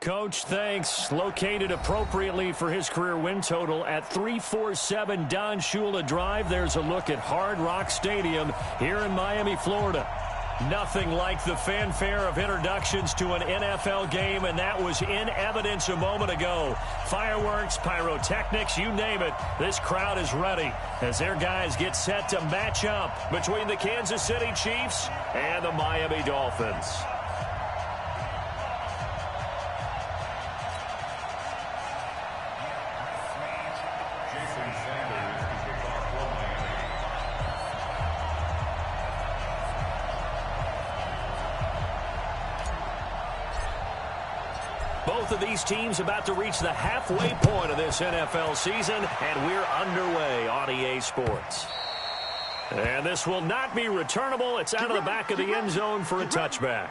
Coach, thanks. Located appropriately for his career win total at 347 Don Shula Drive. There's a look at Hard Rock Stadium here in Miami, Florida. Nothing like the fanfare of introductions to an NFL game, and that was in evidence a moment ago. Fireworks, pyrotechnics, you name it. This crowd is ready as their guys get set to match up between the Kansas City Chiefs and the Miami Dolphins. Both of these teams about to reach the halfway point of this NFL season, and we're underway on EA Sports. And this will not be returnable. It's out of the back of the end zone for a touchback.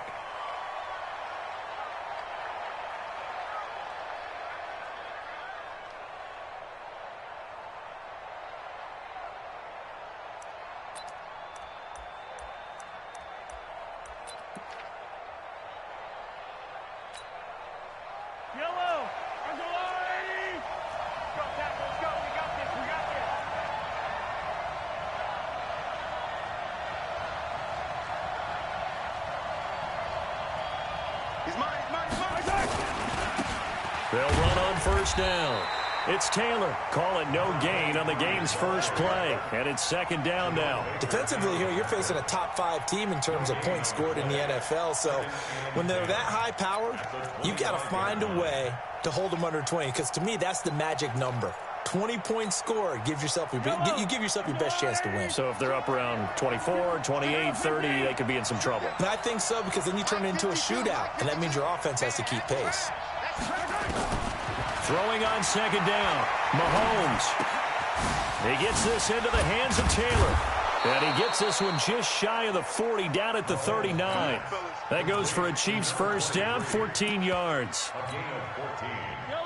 They'll run on first down. It's Taylor. Call it no gain on the game's first play. And it's second down now. Defensively here, you're facing a top 5 team in terms of points scored in the NFL. So when they're that high powered, you've got to find a way to hold them under 20. Because to me, that's the magic number. 20 points scored, you give yourself your best chance to win. So if they're up around 24, 28, 30, they could be in some trouble. And I think so, because then you turn it into a shootout, and that means your offense has to keep pace. Throwing on second down, Mahomes. He gets this into the hands of Taylor. And he gets this one just shy of the 40, down at the 39. That goes for a Chiefs first down, 14 yards.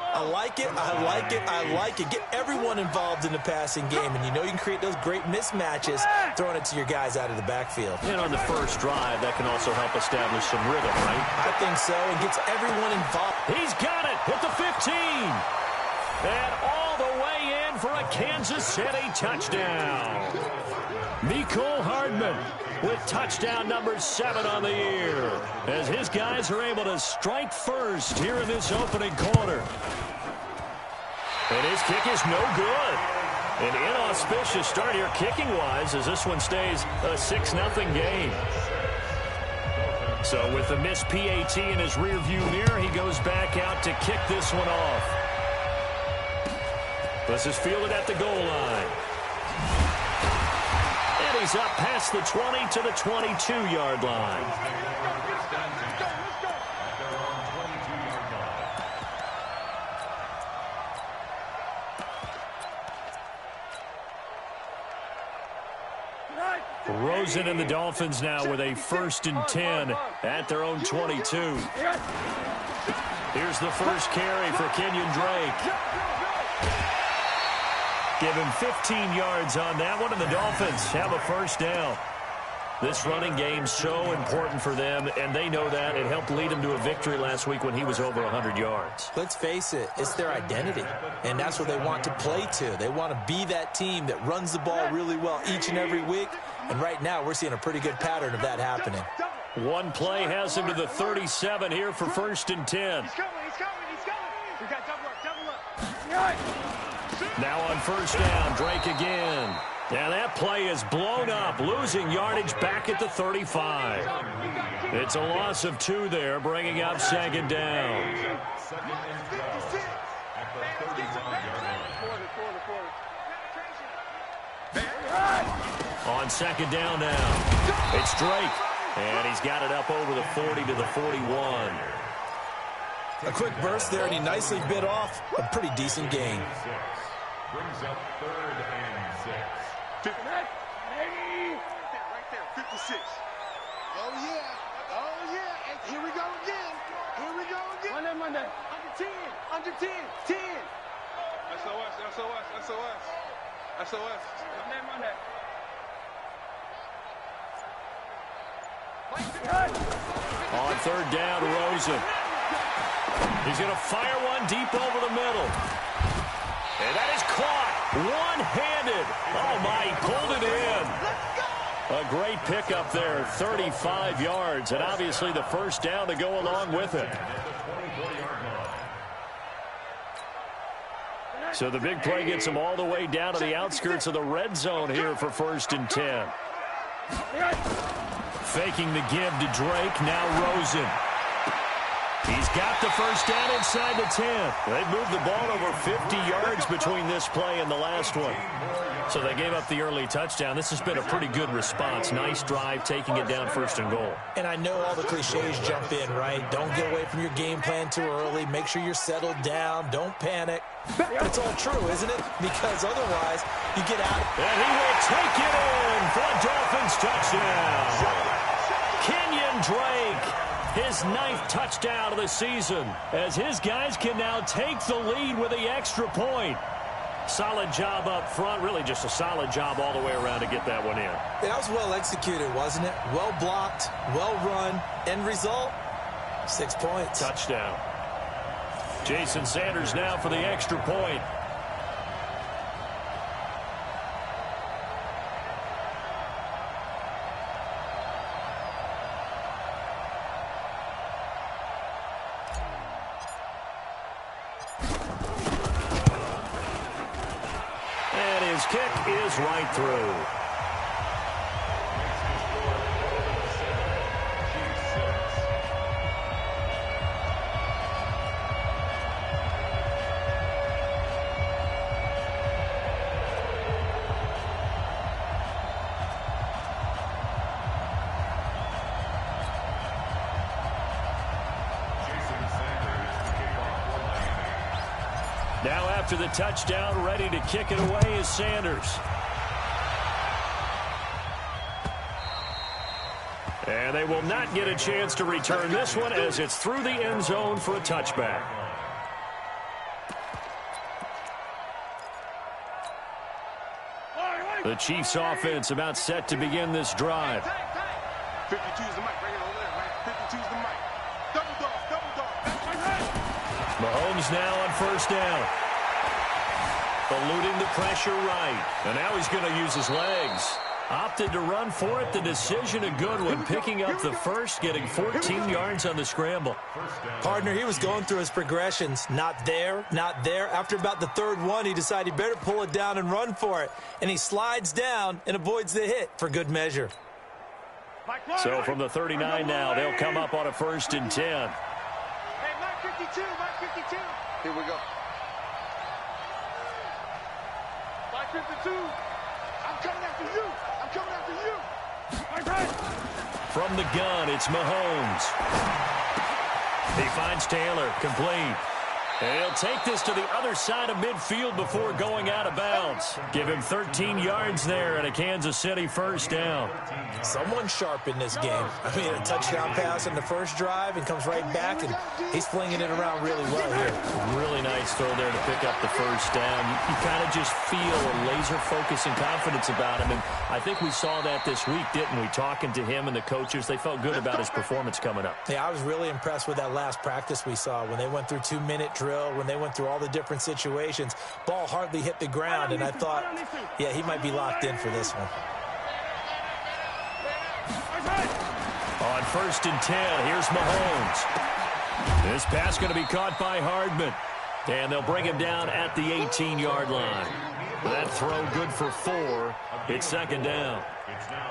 I like it, I like it, I like it. Get everyone involved in the passing game, and you know you can create those great mismatches throwing it to your guys out of the backfield. And on the first drive, that can also help establish some rhythm, right? I think so. It gets everyone involved. He's got it at the 15. And all the way in for a Kansas City touchdown. Mecole Hardman with touchdown number 7 on the year, as his guys are able to strike first here in this opening quarter. And his kick is no good. An inauspicious start here kicking-wise, as this one stays a 6-0 game. So with the missed PAT in his rearview mirror, he goes back out to kick this one off. This is fielded at the goal line. And he's up past the 20 to the 22-yard line. Rosen and the Dolphins now with a 1st and 10 at their own 22. Here's the first carry for Kenyon Drake. Give him 15 yards on that one, and the Dolphins have a first down. This running game's so important for them, and they know that. It helped lead them to a victory last week when he was over 100 yards. Let's face it, it's their identity, and that's what they want to play to. They want to be that team that runs the ball really well each and every week, and right now we're seeing a pretty good pattern of that happening. One play has him to the 37 here for 1st and 10. He's coming. We got double up. Now on first down, Drake again. And that play is blown up, losing yardage back at the 35. It's a loss of 2 there, bringing up second down. On second down now, it's Drake. And he's got it up over the 40 to the 41. A quick burst there, and he nicely bit off a pretty decent gain. Brings up 3rd and 6. Right there, 56. Oh, yeah. And here we go again. Monday. Under 10. 10. SOS. Monday. On third down, Rosen. He's going to fire one deep over the middle. And that is caught. One-handed. Oh, my, he pulled it in. A great pickup there, 35 yards, and obviously the first down to go along with it. So the big play gets him all the way down to the outskirts of the red zone here for 1st and 10. Faking the give to Drake, now Rosen. He's got the first down inside the 10. They moved the ball over 50 yards between this play and the last one. So they gave up the early touchdown. This has been a pretty good response. Nice drive, taking it down 1st and goal. And I know all the cliches jump in, right? Don't get away from your game plan too early. Make sure you're settled down. Don't panic. But it's all true, isn't it? Because otherwise, you get out. And he will take it in for a Dolphins touchdown. Kenyon Drake, his 9th touchdown of the season, as his guys can now take the lead with the extra point. Solid job up front, really just a solid job all the way around to get that one in. That was well executed, wasn't it? Well blocked, well run. End result, 6 points. Touchdown. Jason Sanders now for the extra point. His kick is right through. Now after the touchdown, ready to kick it away is Sanders. And they will not get a chance to return this one as it's through the end zone for a touchback. The Chiefs offense about set to begin this drive. 52's the mic. Bring it over there, man. 52's the mic. Double dog, double dog. That's right. Mahomes now on first down. Eluding the pressure right. And now he's going to use his legs. Opted to run for it. The decision a good one. Picking up the first, getting 14 yards on the scramble. Partner, he was going through his progressions. Not there, not there. After about the third one, he decided he better pull it down and run for it. And he slides down and avoids the hit for good measure. So from the 39 now, they'll come up on a 1st and 10. Hey, Mike 52, Mike 52. Here we go. Mike 52. I'm coming after you. I'm coming after you. From the gun, it's Mahomes. He finds Taylor, complete. And he'll take this to the other side of midfield before going out of bounds. Give him 13 yards there and a Kansas City first down. Someone sharp in this game. I mean, a touchdown pass in the first drive and comes right back, and he's flinging it around really well here. Really nice throw there to pick up the first down. You kind of just feel a laser focus and confidence about him, and I think we saw that this week, didn't we? Talking to him and the coaches, they felt good about his performance coming up. Yeah, I was really impressed with that last practice we saw when they went through 2-minute drill, when they went through all the different situations. Ball hardly hit the ground, and I thought, yeah, he might be locked in for this one. On 1st and 10, here's Mahomes. This pass going to be caught by Hardman. And they'll bring him down at the 18-yard line. That throw good for 4. It's 2nd down.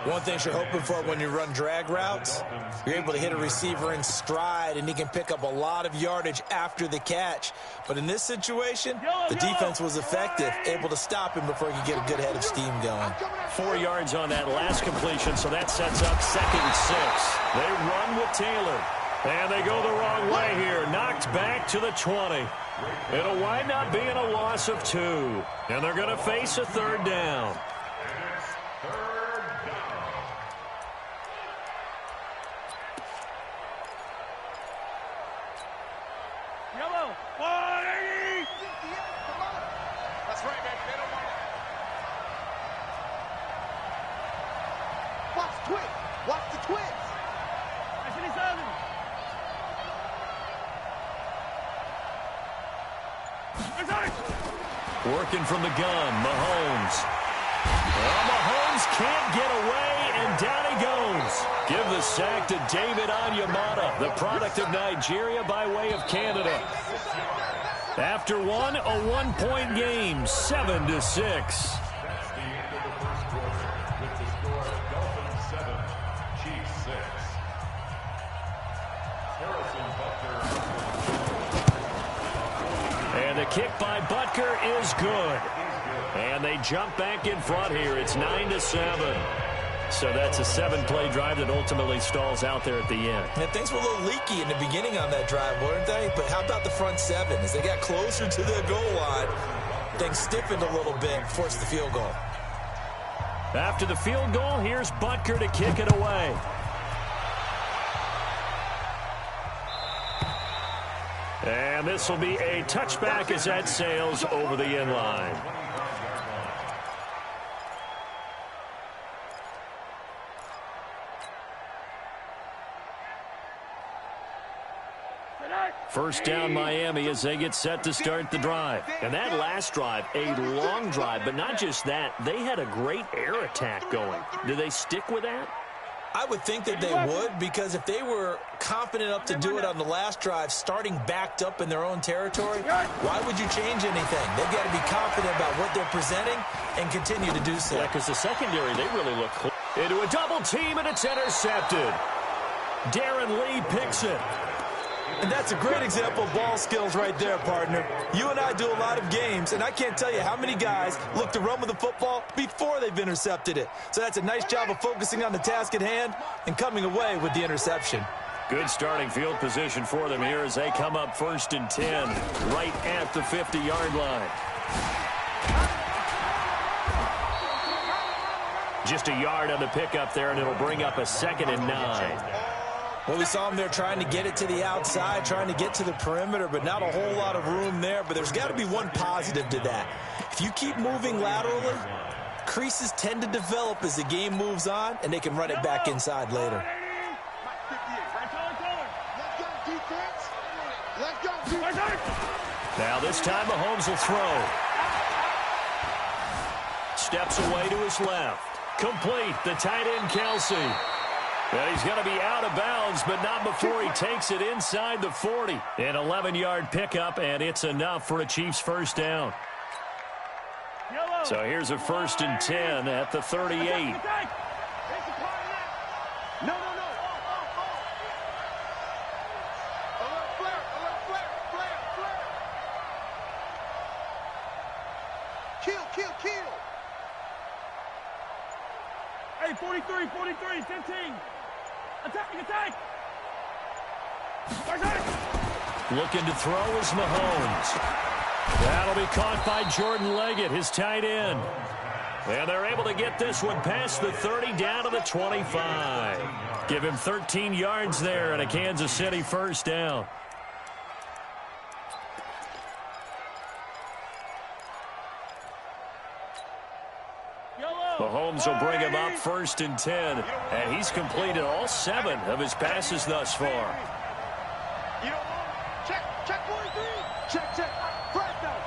One thing you're hoping for when you run drag routes, you're able to hit a receiver in stride, and he can pick up a lot of yardage after the catch. But in this situation, the defense was effective, able to stop him before he could get a good head of steam going. 4 yards on that last completion, so that sets up 2nd and 6. They run with Taylor, and they go the wrong way here. Knocked back to the 20. It'll wind up being a loss of 2, and they're going to face a 3rd down. That's right, baby. They don't want it. Watch the twins. Watch the twins. Working from the gun, Mahomes. Well, Mahomes can't get away, and down he goes. Give the sack to David Onyemata, the product of Nigeria by way of Canada. After one, a one-point game, 7-6. And the kick by Butker is good. And they jump back in front here. It's 9-7. So that's a 7-play drive that ultimately stalls out there at the end. And things were a little leaky in the beginning on that drive, weren't they? But how about the front seven? As they got closer to the goal line, things stiffened a little bit, forced the field goal. After the field goal, here's Butker to kick it away. And this will be a touchback as that sails over the end line. First down Miami as they get set to start the drive. And that last drive, a long drive, but not just that, they had a great air attack going. Do they stick with that? I would think that they would, because if they were confident enough to do it on the last drive, starting backed up in their own territory, why would you change anything? They've got to be confident about what they're presenting and continue to do so. Yeah, because the secondary, they really look cool. Into a double team, and it's intercepted. Darren Lee picks it. And that's a great example of ball skills right there, partner. You and I do a lot of games, and I can't tell you how many guys look to run with the football before they've intercepted it. So that's a nice job of focusing on the task at hand and coming away with the interception. Good starting field position for them here as they come up 1st and 10, right at the 50-yard line. Just a yard on the pickup there, and it'll bring up a 2nd and 9. Well, we saw them there trying to get it to the outside, trying to get to the perimeter, but not a whole lot of room there. But there's got to be one positive to that. If you keep moving laterally, creases tend to develop as the game moves on, and they can run it back inside later. Now this time Mahomes will throw. Steps away to his left. Complete, the tight end Kelsey. And he's going to be out of bounds, but not before he takes it inside the 40. An 11-yard pickup, and it's enough for a Chiefs first down. So here's a 1st and 10 at the 38. Kill. Hey, 43, 15. Attack. Looking to throw is Mahomes. That'll be caught by Jordan Leggett, his tight end. And they're able to get this one past the 30 down to the 25. Give him 13 yards there and a Kansas City first down. Mahomes will bring him up 1st and 10, and he's completed all 7 of his passes thus far. Check 43. Check. Press down.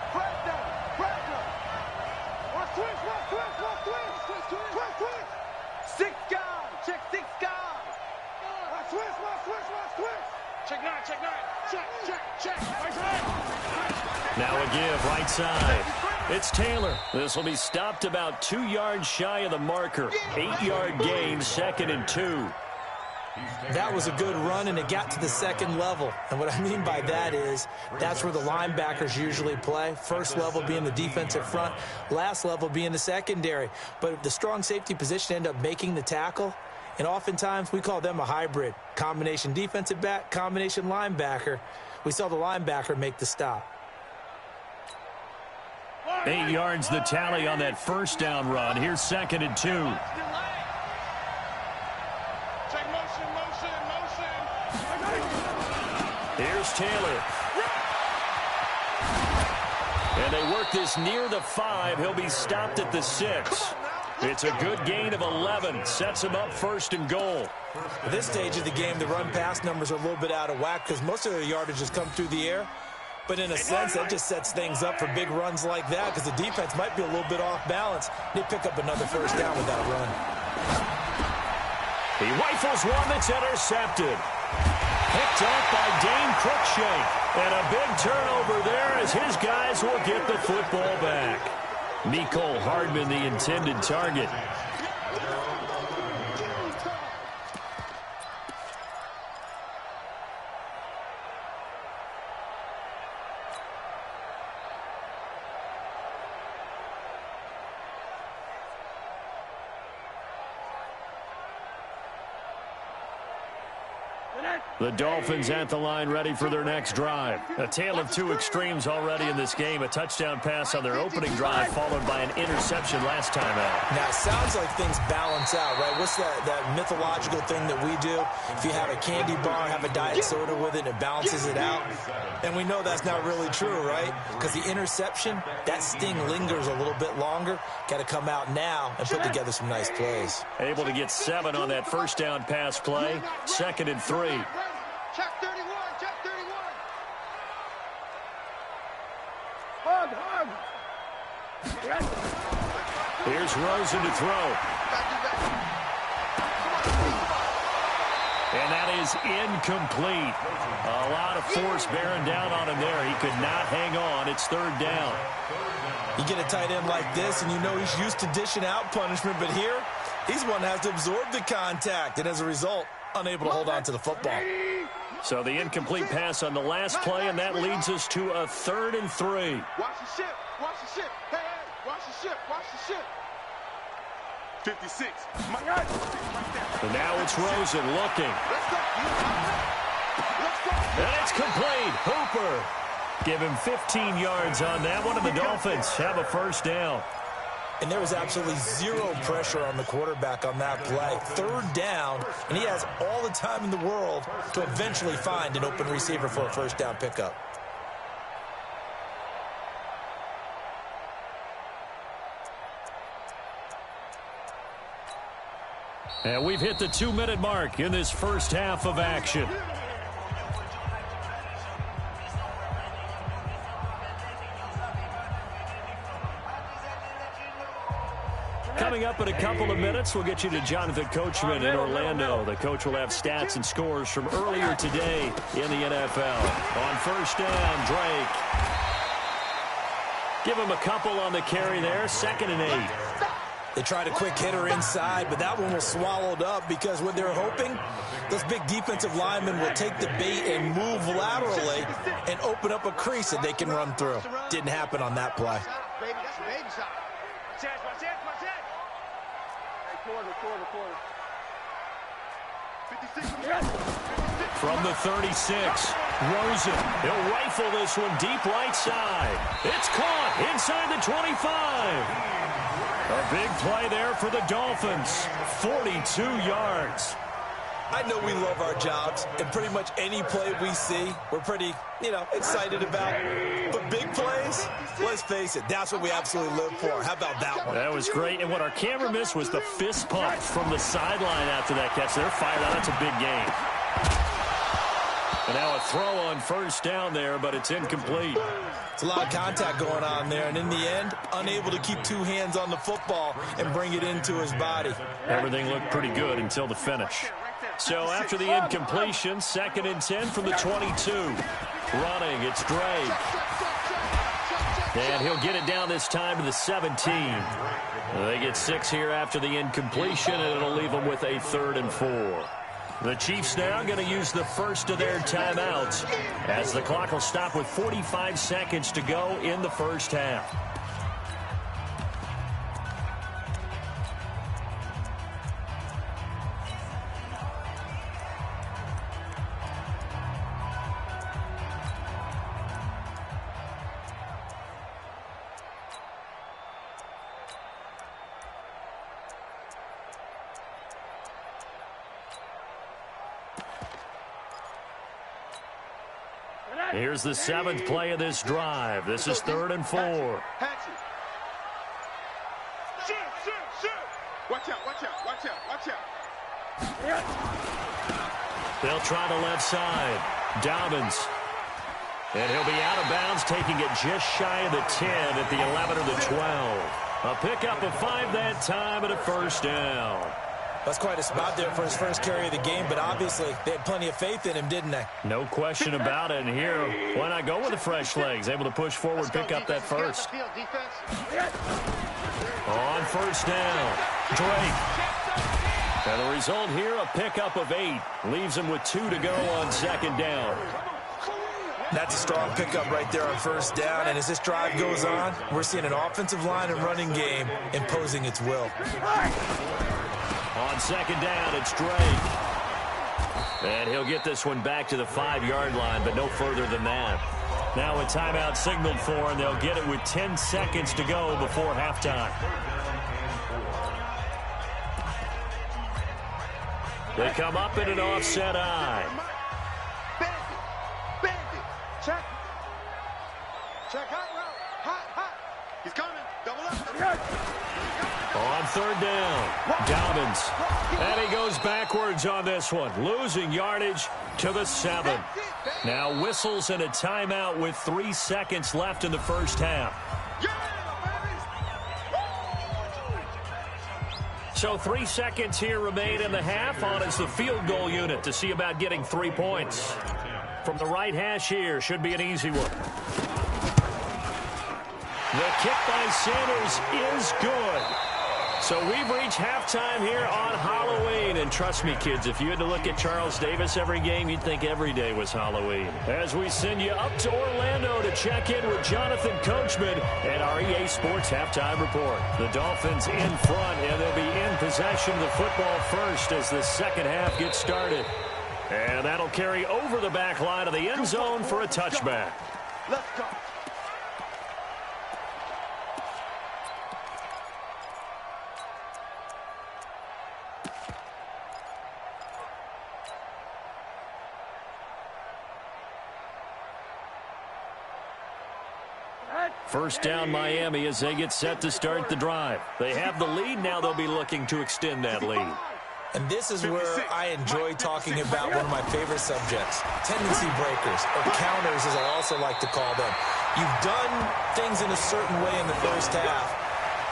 Twist. 6 guys. Check 6 guys. Twist. Check 9. Check. Right side. Now a give right side. It's Taylor. This will be stopped about 2 yards shy of the marker. 8-yard gain, 2nd and 2. That was a good run, and it got to the second level. And what I mean by that is that's where the linebackers usually play. First level being the defensive front, last level being the secondary. But the strong safety position ended up making the tackle, and oftentimes we call them a hybrid. Combination defensive back, combination linebacker. We saw the linebacker make the stop. 8 yards the tally on that first down run. Here's 2nd and 2. Check motion. Here's Taylor. And they work this near the 5. He'll be stopped at the 6. It's a good gain of 11. Sets him up 1st and goal. At this stage of the game, the run-pass numbers are a little bit out of whack because most of the yardage has come through the air. But in a sense, that just sets things up for big runs like that because the defense might be a little bit off balance. They pick up another first down with that run. He rifles one that's intercepted. Picked up by Dane Cruikshank. And a big turnover there as his guys will get the football back. Mecole Hardman, the intended target. The Dolphins at the line ready for their next drive. A tale of two extremes already in this game. A touchdown pass on their opening drive followed by an interception last time out. Now, it sounds like things balance out, right? What's that mythological thing that we do? If you have a candy bar, have a diet soda with it, it balances it out. And we know that's not really true, right? Because the interception, that sting lingers a little bit longer. Got to come out now and put together some nice plays. Able to get 7 on that first down pass play. 2nd and 3. Check 31, check 31. Hug. Here's Rosen to throw. And that is incomplete. A lot of force bearing down on him there. He could not hang on. It's 3rd down. You get a tight end like this, and you know he's used to dishing out punishment, but here, he's one that has to absorb the contact, and as a result, unable to hold on to the football. So the incomplete pass on the last play, and that leads us to a 3rd and 3. Watch the ship, watch the ship. Hey, watch the ship, watch the ship. 56. My God. And now it's Rosen looking. And it's complete. Hooper. Give him 15 yards on that one, and the Dolphins have a first down. And there was absolutely zero pressure on the quarterback on that play. 3rd down, and he has all the time in the world to eventually find an open receiver for a first down pickup. And we've hit the 2-minute mark in this first half of action. Coming up in a couple of minutes, we'll get you to Jonathan Coachman in Orlando. The coach will have stats and scores from earlier today in the NFL. On first down, Drake. Give him a couple on the carry there. 2nd and 8. They tried a quick hitter inside, but that one was swallowed up because what they're hoping, those big defensive linemen will take the bait and move laterally and open up a crease that they can run through. Didn't happen on that play. Baby, that's a baby shot. Watch it. Quarter. 56. From the 36, Rosen. He'll rifle this one deep right side. It's caught inside the 25. A big play there for the Dolphins. 42 yards. I know we love our jobs, and pretty much any play we see, we're pretty, excited about. But big plays, let's face it, that's what we absolutely live for. How about that one? That was great. And what our camera missed was the fist pump from the sideline after that catch. They're fired out. That's a big game. And now a throw on first down there, but it's incomplete. It's a lot of contact going on there, and in the end, unable to keep 2 hands on the football and bring it into his body. Everything looked pretty good until the finish. So after the incompletion, 2nd and 10 from the 22. Running, it's Drake. And he'll get it down this time to the 17. They get 6 here after the incompletion, and it'll leave them with a 3rd and 4. The Chiefs now going to use the first of their timeouts as the clock will stop with 45 seconds to go in the first half. Here's the 7th play of this drive. This is 3rd and 4. Shoot. Watch out. They'll try the left side. Dobbins. And he'll be out of bounds, taking it just shy of the 10 at the 11 or the 12. A pickup of 5 that time and a first down. That's quite a spot there for his first carry of the game, but obviously they had plenty of faith in him, didn't they? No question about it. And here, why not go with the fresh legs? Able to push forward, pick up that first. On first down, Drake. And the result here, a pickup of 8. Leaves him with 2 to go on second down. That's a strong pickup right there on first down. And as this drive goes on, we're seeing an offensive line and running game imposing its will. On second down, it's Drake. And he'll get this one back to the 5-yard line, but no further than that. Now a timeout signaled for, and they'll get it with 10 seconds to go before halftime. They come up in an offset eye. Check. Check hot route. Hot. He's coming. Double up. On third down, Dobbins. And he goes backwards on this one, losing yardage to the 7. Now whistles and a timeout with 3 seconds left in the first half. So 3 seconds here remain in the half. On is the field goal unit to see about getting 3 points. From the right hash here, should be an easy one. The kick by Sanders is good. So we've reached halftime here on Halloween. And trust me, kids, if you had to look at Charles Davis every game, you'd think every day was Halloween. As we send you up to Orlando to check in with Jonathan Coachman at our EA Sports Halftime Report. The Dolphins in front, and they'll be in possession of the football first as the second half gets started. And that'll carry over the back line of the end zone for a touchback. Let's go. First down Miami as they get set to start the drive. They have the lead. Now they'll be looking to extend that lead. And this is where I enjoy talking about one of my favorite subjects, tendency breakers, or counters as I also like to call them. You've done things in a certain way in the first half,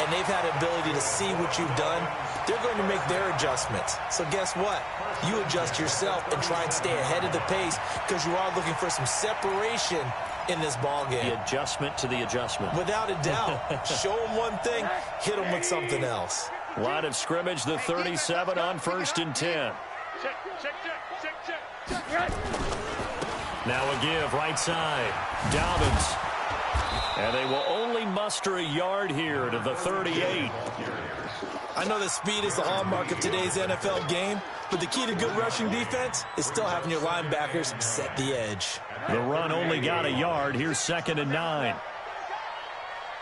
and they've had the ability to see what you've done. They're going to make their adjustments. So guess what? You adjust yourself and try and stay ahead of the pace because you are looking for some separation in this ball game. The adjustment to the adjustment. Without a doubt. Show them one thing, hit them with something else. Line of scrimmage, the 37 on first and 10. Now a give right side. Dobbins. And they will only muster a yard here to the 38. I know that speed is the hallmark of today's NFL game, but the key to good rushing defense is still having your linebackers set the edge. The run only got a yard. Here's second and 9.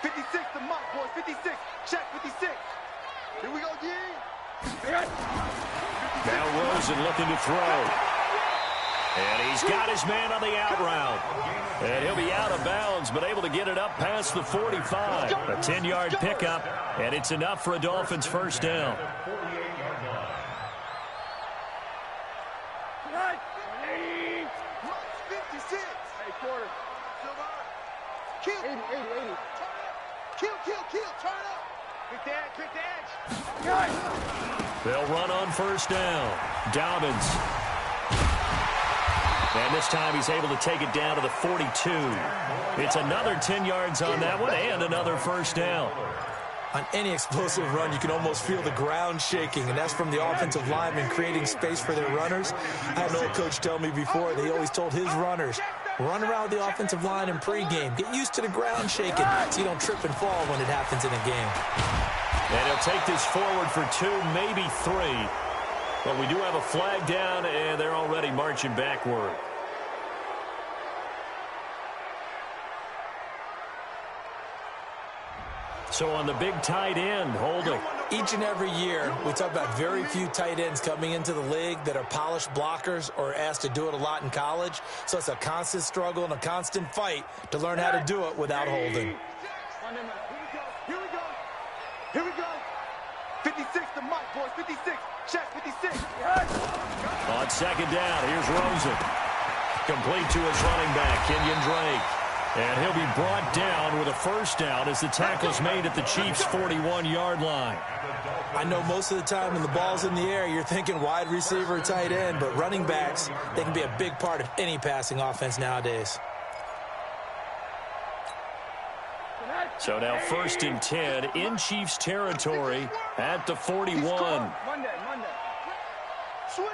56 to mark, boys. 56. Check 56. Here we go, D. Now Rosen looking to throw. And he's got his man on the out route. And he'll be out of bounds, but able to get it up past the 45. A 10-yard pickup, and it's enough for a Dolphins first down. Kill, turn up. Quick the edge. They'll run on first down. Dobbins. And this time he's able to take it down to the 42. It's another 10 yards on that one and another first down. On any explosive run, you can almost feel the ground shaking, and that's from the offensive linemen creating space for their runners. I had an old coach tell me before, they always told his runners, run around the offensive line in pregame. Get used to the ground shaking so you don't trip and fall when it happens in a game. And he'll take this forward for 2, maybe 3. But we do have a flag down, and they're already marching backward. So on the big tight end, holding. Each and every year, we talk about very few tight ends coming into the league that are polished blockers or asked to do it a lot in college. So it's a constant struggle and a constant fight to learn how to do it without holding. Here we go. 56 to Mike, boys. 56. Check 56. On second down, here's Rosen. Complete to his running back, Kenyon Drake. And he'll be brought down with a first down as the tackle's made at the Chiefs' 41-yard line. I know most of the time when the ball's in the air, you're thinking wide receiver, tight end, but running backs, they can be a big part of any passing offense nowadays. So now 1st and 10 in Chiefs territory at the 41. Monday. Switch.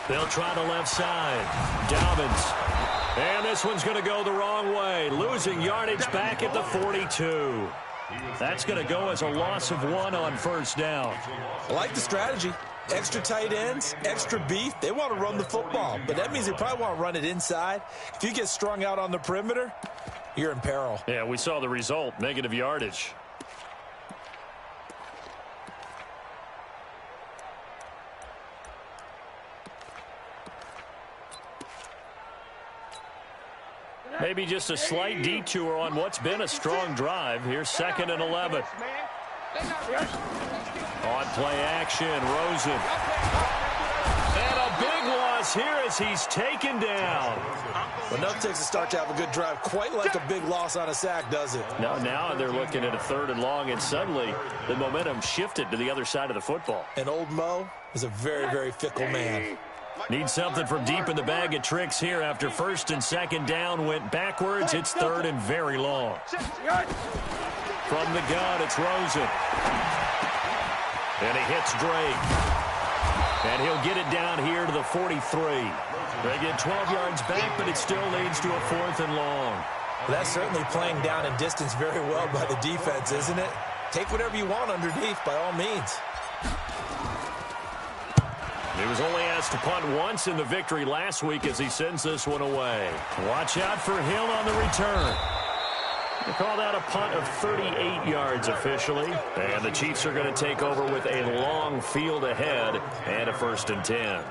They'll try the left side. Dobbins. And this one's going to go the wrong way. Losing yardage back at the 42. That's going to go as a loss of 1 on first down. I like the strategy. Extra tight ends, extra beef. They want to run the football, but that means they probably want to run it inside. If you get strung out on the perimeter, you're in peril. Yeah, we saw the result, negative yardage. Maybe just a slight detour on what's been a strong drive. Here's 2nd and 11. On play action, Rosen. And a big loss here as he's taken down. Enough takes a start to have a good drive. Quite like a big loss on a sack, does it? Now they're looking at a 3rd and long, and suddenly the momentum shifted to the other side of the football. And old Mo is a very, very fickle man. Need something from deep in the bag of tricks here after 1st and 2nd down. Went backwards. It's 3rd and very long. From the gun, it's Rosen. And he hits Drake. And he'll get it down here to the 43. They get 12 yards back, but it still leads to a 4th and long. Well, that's certainly playing down in distance very well by the defense, isn't it? Take whatever you want underneath, by all means. He was only asked to punt once in the victory last week as he sends this one away. Watch out for Hill on the return. They call that a punt of 38 yards officially. And the Chiefs are going to take over with a long field ahead and a 1st and 10.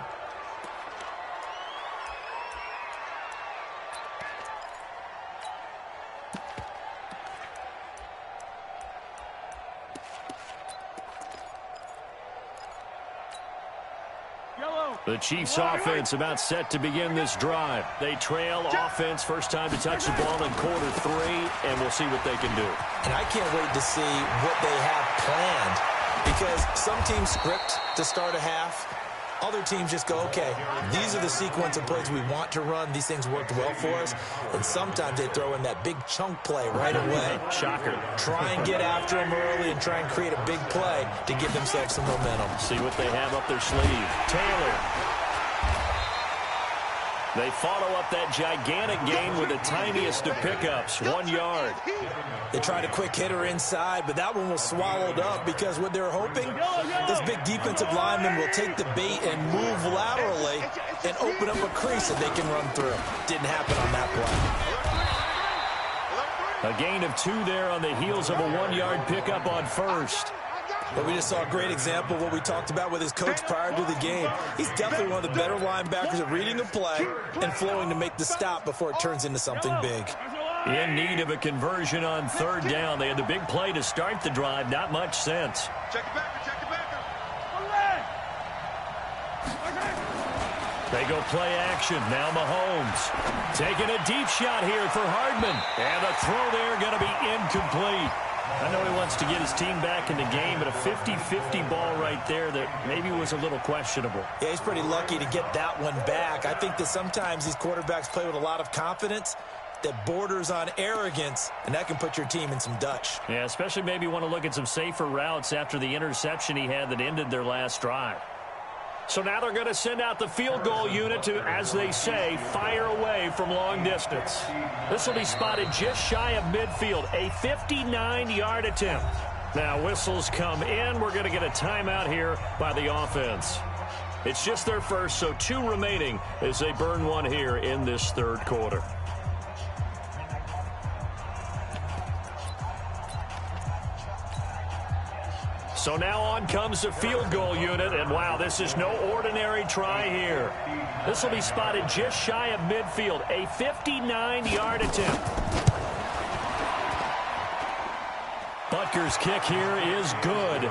The Chiefs offense about set to begin this drive. They trail offense, first time to touch the ball in quarter 3, and we'll see what they can do. And I can't wait to see what they have planned, because some teams script to start a half. Other teams just go, okay, these are the sequence of plays we want to run. These things worked well for us. And sometimes they throw in that big chunk play right away. Shocker. Try and get after them early and try and create a big play to give themselves some momentum. See what they have up their sleeve. Taylor. They follow up that gigantic gain with the tiniest of pickups, 1 yard. They tried a quick hitter inside, but that one was swallowed up because what they're hoping, this big defensive lineman will take the bait and move laterally and open up a crease that they can run through. Didn't happen on that play. A gain of 2 there on the heels of a 1-yard pickup on first. But we just saw a great example of what we talked about with his coach prior to the game. He's definitely one of the better linebackers at reading a play and flowing to make the stop before it turns into something big. In need of a conversion on 3rd down. They had the big play to start the drive. Not much sense. Check it back. They go play action. Now Mahomes taking a deep shot here for Hardman. And the throw there going to be incomplete. I know he wants to get his team back in the game, but a 50-50 ball right there that maybe was a little questionable. Yeah, he's pretty lucky to get that one back. I think that sometimes these quarterbacks play with a lot of confidence that borders on arrogance, and that can put your team in some Dutch. Yeah, especially maybe want to look at some safer routes after the interception he had that ended their last drive. So now they're going to send out the field goal unit to, as they say, fire away from long distance. This will be spotted just shy of midfield, a 59-yard attempt. Now whistles come in. We're going to get a timeout here by the offense. It's just their first, so 2 remaining as they burn one here in this 3rd quarter. So now on comes the field goal unit, and wow, this is no ordinary try here. This will be spotted just shy of midfield, a 59-yard attempt. Butker's kick here is good.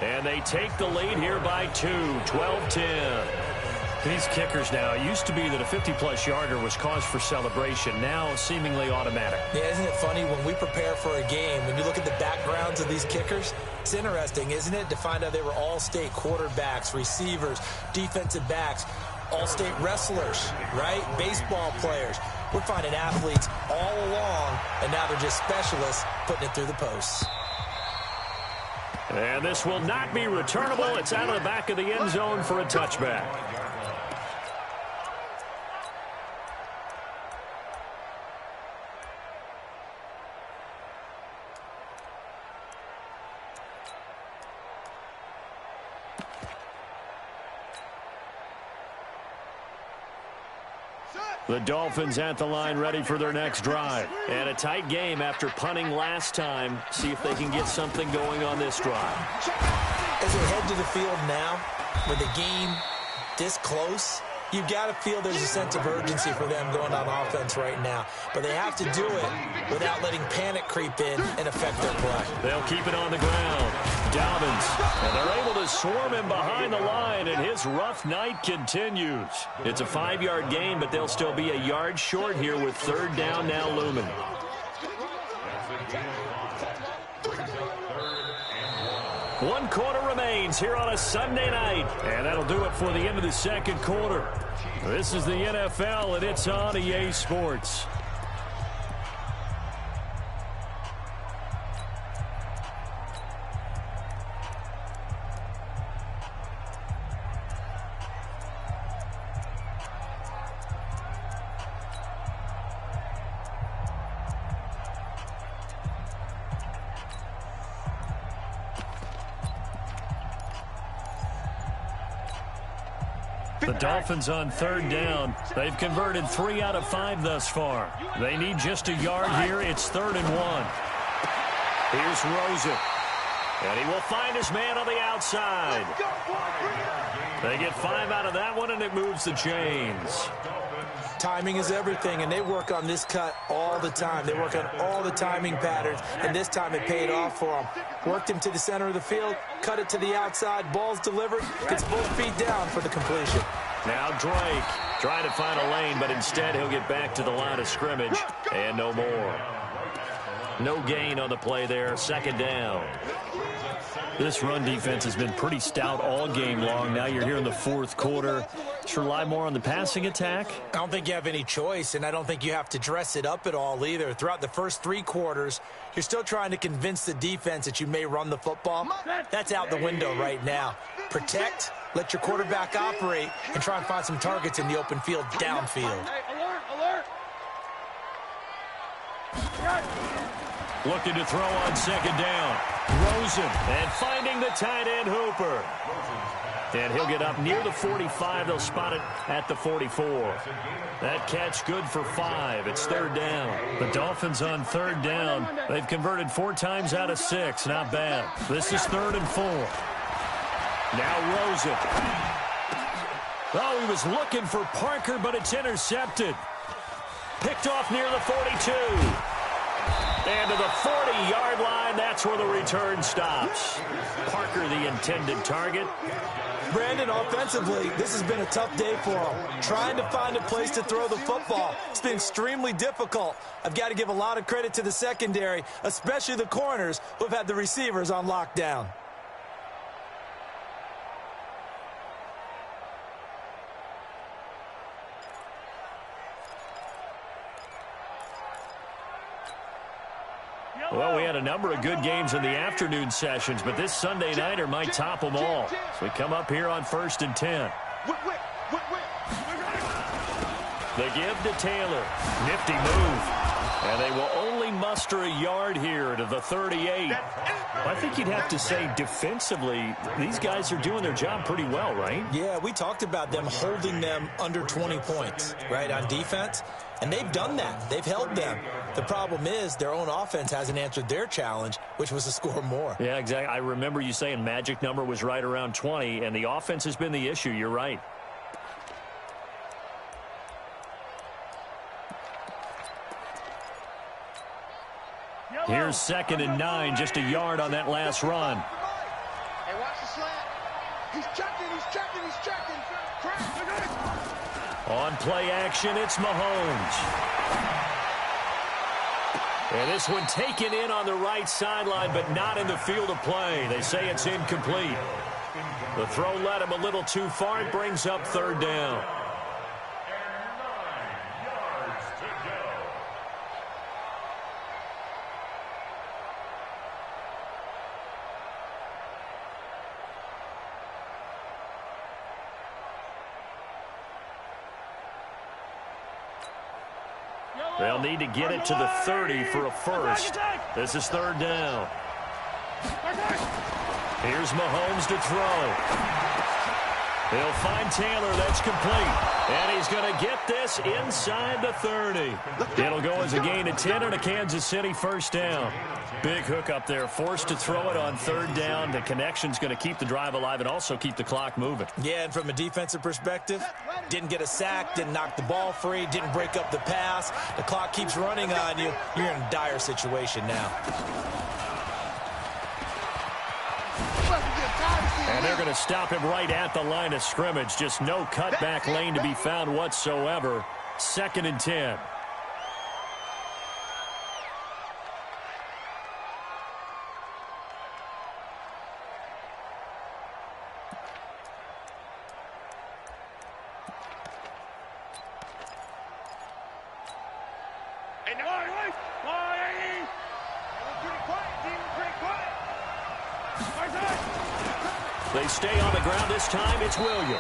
And they take the lead here by 2, 12-10. These kickers now, it used to be that a 50-plus yarder was cause for celebration. Now seemingly automatic. Yeah, isn't it funny when we prepare for a game, when you look at the backgrounds of these kickers, it's interesting, isn't it, to find out they were all-state quarterbacks, receivers, defensive backs, all-state wrestlers, right? Baseball players. We're finding athletes all along, and now they're just specialists putting it through the posts. And this will not be returnable. It's out of the back of the end zone for a touchback. The Dolphins at the line ready for their next drive. And a tight game after punting last time. See if they can get something going on this drive. As they head to the field now, with the game this close, you've got to feel there's a sense of urgency for them going on offense right now. But they have to do it without letting panic creep in and affect their play. They'll keep it on the ground. Dobbins, and they're able to swarm him behind the line, and his rough night continues. It's a 5-yard gain, but they'll still be a yard short here with third down now looming. One quarter remains here on a Sunday night, and that'll do it for the end of the second quarter. This is the NFL, and it's on EA Sports. The Dolphins on third down. They've converted 3 out of 5 thus far. They need just a yard here. It's 3rd and 1. Here's Rosen. And he will find his man on the outside. They get 5 out of that one, and it moves the chains. Timing is everything, and they work on this cut all the time. They work on all the timing patterns, and this time it paid off for them. Worked him to the center of the field, cut it to the outside, ball's delivered, gets both feet down for the completion. Now Drake trying to find a lane, but instead he'll get back to the line of scrimmage, and no more. No gain on the play there, 2nd down. This run defense has been pretty stout all game long. Now you're here in the 4th quarter. Just rely more on the passing attack? I don't think you have any choice, and I don't think you have to dress it up at all either. Throughout the first 3 quarters, you're still trying to convince the defense that you may run the football. That's out the window right now. Protect, let your quarterback operate, and try and find some targets in the open field downfield. Looking to throw on 2nd down. Rosen, and finding the tight end Hooper. And he'll get up near the 45. They'll spot it at the 44. That catch good for 5. It's 3rd down. The Dolphins on 3rd down. They've converted 4 times out of 6. Not bad. This is 3rd and 4. Now Rosen. Oh, he was looking for Parker, but it's intercepted. Picked off near the 42. And to the 40-yard line, that's where the return stops. Parker, the intended target. Brandon, offensively, this has been a tough day for him. Trying to find a place to throw the football. It's been extremely difficult. I've got to give a lot of credit to the secondary, especially the corners who have had the receivers on lockdown. Well, we had a number of good games in the afternoon sessions, but this Sunday nighter might top them all. So we come up here on 1st and 10. The give to Taylor. Nifty move. And they will only muster a yard here to the 38. I think you'd have to say defensively, these guys are doing their job pretty well, right? Yeah, we talked about them holding them under 20 points, right, on defense. And they've done that. They've held them. The problem is their own offense hasn't answered their challenge, which was to score more. Yeah, exactly. I remember you saying magic number was right around 20, and the offense has been the issue. You're right. Here's 2nd and 9, just a yard on that last run. Hey, watch the slant. He's checking. On play action, it's Mahomes. And this one taken in on the right sideline, but not in the field of play. They say it's incomplete. The throw led him a little too far. It brings up third down. They'll need to get it to the 30 for a first. This is third down. Here's Mahomes to throw. He'll find Taylor. That's complete. And he's going to get this inside the 30. It'll go as a gain of 10 and a Kansas City first down. Big hook up there. Forced to throw it on third down. The connection's going to keep the drive alive and also keep the clock moving. Yeah, and from a defensive perspective, didn't get a sack, didn't knock the ball free, didn't break up the pass. The clock keeps running on you. You're in a dire situation now. And they're going to stop him right at the line of scrimmage. Just no cutback lane to be found whatsoever. 2nd and 10. They stay on the ground this time. It's Williams.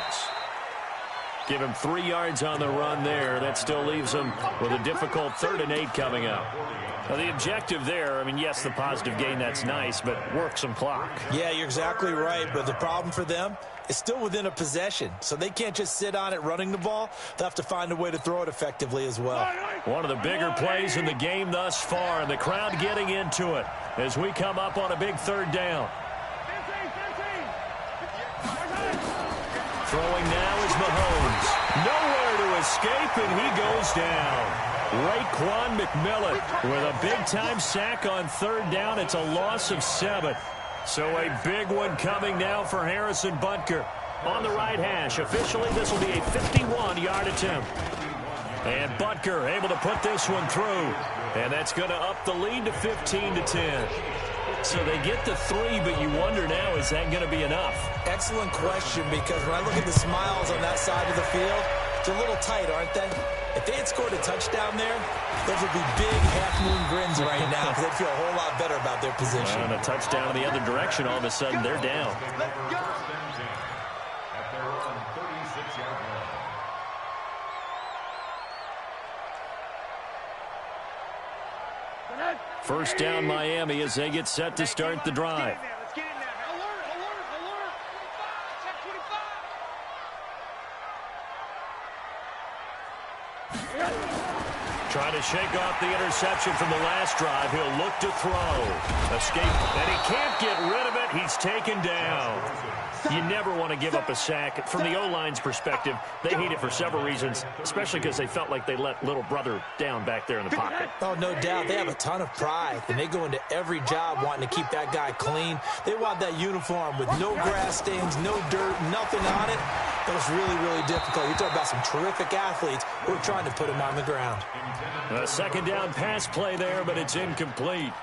Give him 3 yards on the run there. That still leaves him with a difficult 3rd and 8 coming up. Now, the objective there, I mean, yes, the positive gain, that's nice, but work some clock. Yeah, you're exactly right, but the problem for them is still within a possession, so they can't just sit on it running the ball. They'll have to find a way to throw it effectively as well. One of the bigger plays in the game thus far, and the crowd getting into it as we come up on a big 3rd down. Throwing now is Mahomes. Nowhere to escape, and he goes down. Raekwon McMillan with a big-time sack on 3rd down. It's a loss of 7. So a big one coming now for Harrison Butker. On the right hash, officially this will be a 51-yard attempt. And Butker able to put this one through. And that's going to up the lead to 15-10. So they get the 3, but you wonder now, is that going to be enough? Excellent question, because when I look at the smiles on that side of the field, they're a little tight, aren't they? If they had scored a touchdown there, those would be big half-moon grins right now, because they'd feel a whole lot better about their position. And a touchdown in the other direction, all of a sudden they're down. First down Miami as they get set to start the drive. Trying to shake off the interception from the last drive. He'll look to throw. Escape, and he can't get rid of it. He's taken down. You never want to give up a sack. From the O-line's perspective, they hate it for several reasons, especially because they felt like they let little brother down back there in the pocket. Oh, no doubt. They have a ton of pride, and they go into every job wanting to keep that guy clean. They want that uniform with no grass stains, no dirt, nothing on it. That was really, really difficult. You're talking about some terrific athletes who are trying to put him on the ground. A 2nd down pass play there, but it's incomplete.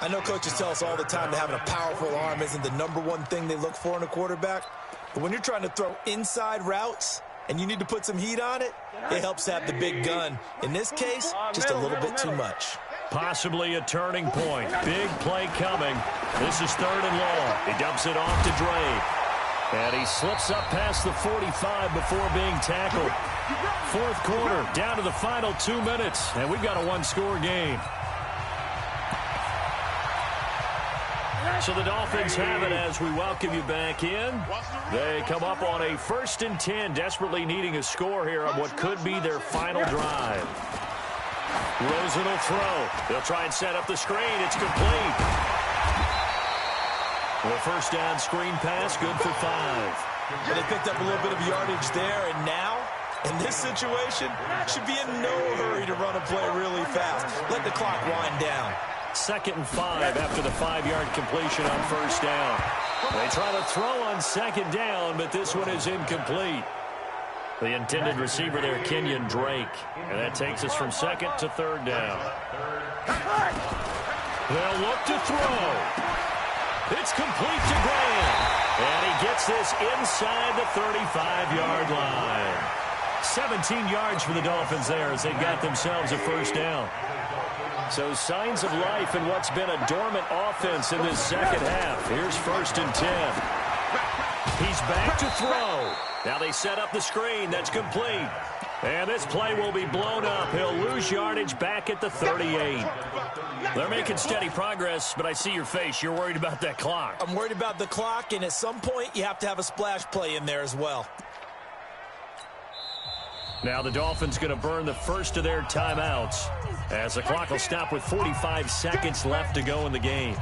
I know coaches tell us all the time that having a powerful arm isn't the #1 thing they look for in a quarterback. But when you're trying to throw inside routes and you need to put some heat on it, it helps to have the big gun. In this case, just a little bit too much. Possibly a turning point. Big play coming. This is 3rd and long. He dumps it off to Drake. And he slips up past the 45 before being tackled. 4th quarter, down to the final 2 minutes. And we've got a 1-score game. So the Dolphins have it as we welcome you back in. They come up on a 1st and 10, desperately needing a score here on what could be their final drive. Rosen will throw. They'll try and set up the screen. It's complete. The first down screen pass, good for 5. But they picked up a little bit of yardage there, and now, in this situation, should be in no hurry to run a play really fast. Let the clock wind down. 2nd and 5 after the 5-yard completion on first down. They try to throw on 2nd down, but this one is incomplete. The intended receiver there, Kenyon Drake. And that takes us from 2nd to 3rd down. They'll look to throw. It's complete to Graham. And he gets this inside the 35-yard line. 17 yards for the Dolphins there as they got themselves a first down. So signs of life in what's been a dormant offense in this second half. Here's 1st and 10. He's back to throw. Now they set up the screen. That's complete. And this play will be blown up. He'll lose yardage back at the 38. They're making steady progress, but I see your face. You're worried about that clock. I'm worried about the clock, and at some point you have to have a splash play in there as well. Now the Dolphins going to burn the first of their timeouts as the clock will stop with 45 seconds left to go in the game.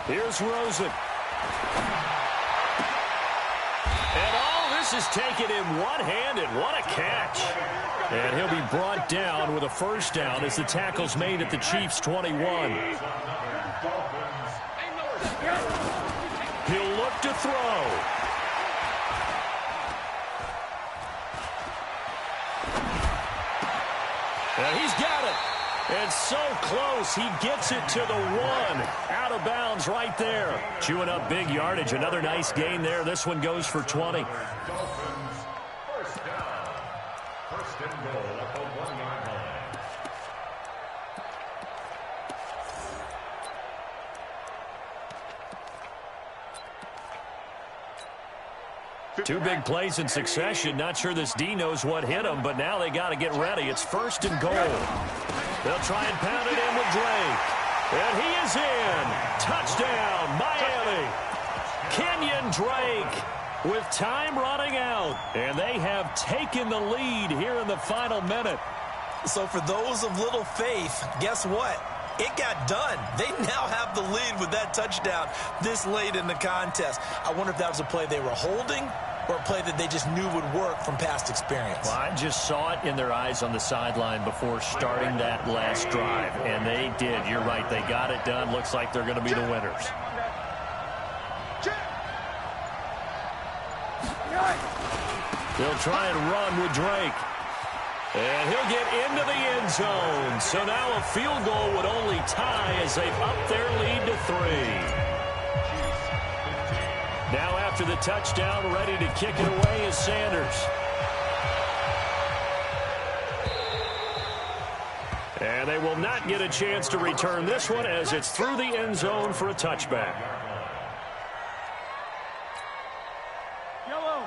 Here's Rosen. And all this is taken in one-handed. What a catch. And he'll be brought down with a first down as the tackle's made at the Chiefs' 21. He'll look to throw. And he's got it. And so close, he gets it to the 1. Out of bounds right there. Chewing up big yardage. Another nice gain there. This one goes for 20. First down. First and goal at the 1-yard line. Two big plays in succession. Not sure this D knows what hit him, but now they got to get ready. It's 1st and goal. They'll try and pound it in with Drake. And he is in. Touchdown, Miami. Kenyon Drake with time running out. And they have taken the lead here in the final minute. So for those of little faith, guess what? It got done. They now have the lead with that touchdown this late in the contest. I wonder if that was a play they were holding or a play that they just knew would work from past experience. Well, I just saw it in their eyes on the sideline before starting that last drive, and they did. You're right. They got it done. Looks like they're going to be the winners. They'll try and run with Drake. And he'll get into the end zone. So now a field goal would only tie as they've upped their lead to 3. Now after the touchdown, ready to kick it away is Sanders. And they will not get a chance to return this one as it's through the end zone for a touchback.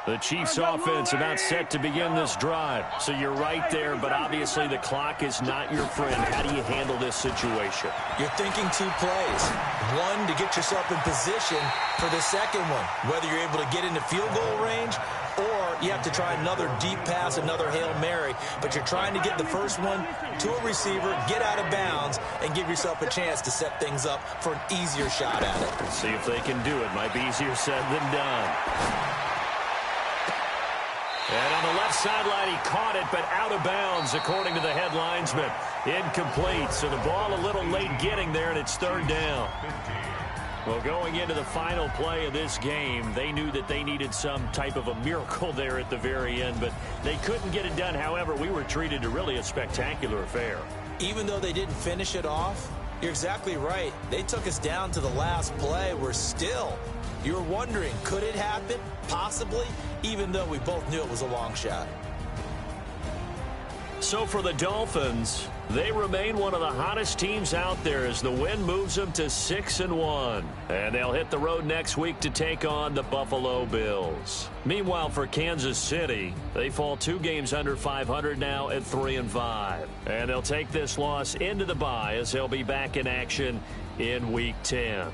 The Chiefs offense about set to begin this drive. So you're right there, but obviously the clock is not your friend. How do you handle this situation? You're thinking 2 plays. One, to get yourself in position for the second one, whether you're able to get into field goal range or you have to try another deep pass, another Hail Mary. But you're trying to get the first one to a receiver, get out of bounds, and give yourself a chance to set things up for an easier shot at it. Let's see if they can do it. Might be easier said than done. And on the left sideline, he caught it, but out of bounds, according to the head linesman. Incomplete, so the ball a little late getting there, and it's 3rd down. Well, going into the final play of this game, they knew that they needed some type of a miracle there at the very end, but they couldn't get it done. However, we were treated to really a spectacular affair. Even though they didn't finish it off, you're exactly right. They took us down to the last play. We're still, you were wondering, could it happen? Possibly, even though we both knew it was a long shot. So for the Dolphins, they remain one of the hottest teams out there as the win moves them to 6-1. And they'll hit the road next week to take on the Buffalo Bills. Meanwhile, for Kansas City, they fall 2 games under 500 now at 3-5. And they'll take this loss into the bye as they'll be back in action in Week 10.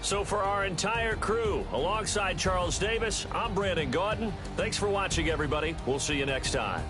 So for our entire crew, alongside Charles Davis, I'm Brandon Gaudin. Thanks for watching, everybody. We'll see you next time.